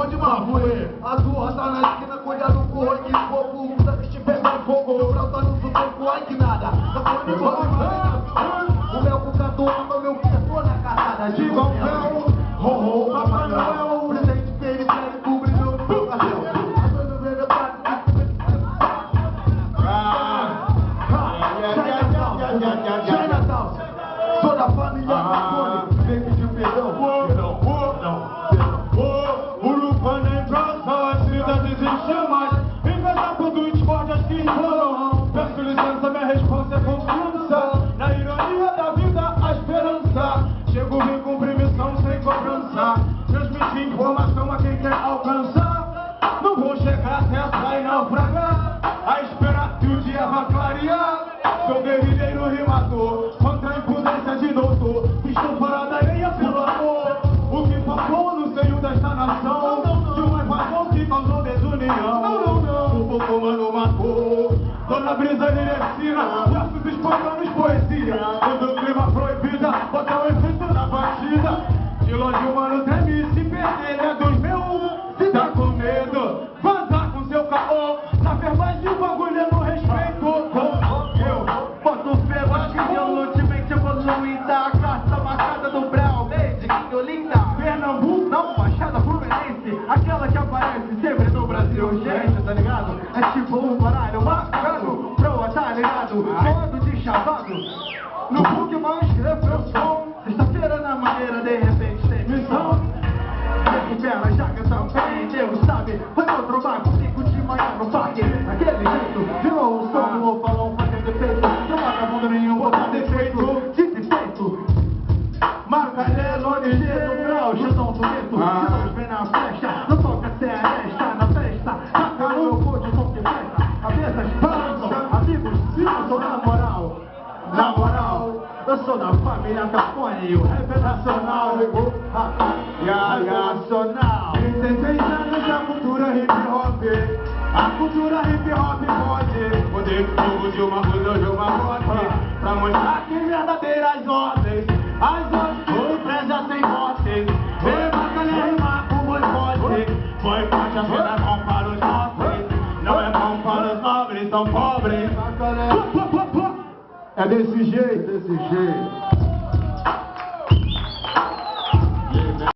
bonde Mafue. A turra tá na esquina, cuidado com o roi que fogo. Puta que te pega em fogo, meu brau tá no sufoco, ai que nada. Tá falando igual o meu cucador, meu cucador na caçada de Gonçalo. Ho, Papai Noel, presente dele, sério, cobre meu castelo. Natal, sou da família Marconi, vem pedir perdão. O Lupa nem praça, a cidade existe mais. Inveja por discórdias que imploram. Peço licença, minha resposta é confiança. Na ironia da vida, a esperança. Chego, vim cumprir missão sem cobrança. Transmitir informação a quem quer alcançar. Não vou chegar até sair naufragar. A esperar que o dia vá clarear. Sou guerrilheiro rimador, contra a impudência de doutor. Estou fora da areia pelo amor. O que faltou no seio desta nação, de uma invasão que causou desunião. O povo mano matou, dona brisa de ensina, versos espontâneos, poesia. Quando o clima proibida, bota o efeito na batida. De longe o mano treme, se perder ele é dos meus. Se tá com medo, vazar com seu caô. Saber mais de um bagulho é no respeito. Boto fé, acho que ultimamente evoluída. A carta marcada do Brau, desde que Olinda, Pernambuco, não, Baixada Fluminense. Aquela que aparece sempre no Brasil, gente, tá ligado? É tipo um baralho marcado, proa, tá ligado? Modo de chavado, no book mais escreveu o som. Sexta-feira na maneira, de repente tem missão. Recupera, jaga também, Deus sabe. Foi outro barco, 5 de manhã no parque. Daquele jeito, virou o som no balão fazendo efeito. Não vagabundo nenhum, botar defeito, desfeito. Marcarelo, ligeiro, grau, chatão do medo. Se nós vem na flecha, não toca seresta na festa. Taca no meu corpo, som que festa. Cabeças balançam, amigos, eu sou na moral. Na moral, eu sou da família Capone, o rap é nacional. Nacional. 36 anos da cultura hip hop. A cultura hip hop pode poder fogo de uma coisa de uma voz. Pra mostrar que verdadeiras ordens, as ordens empresas sem voz. Vem bacana rimar com boicote. Boicote a cena bom para os nobres. Não é bom para os nobres, são pobres. É desse jeito, desse jeito.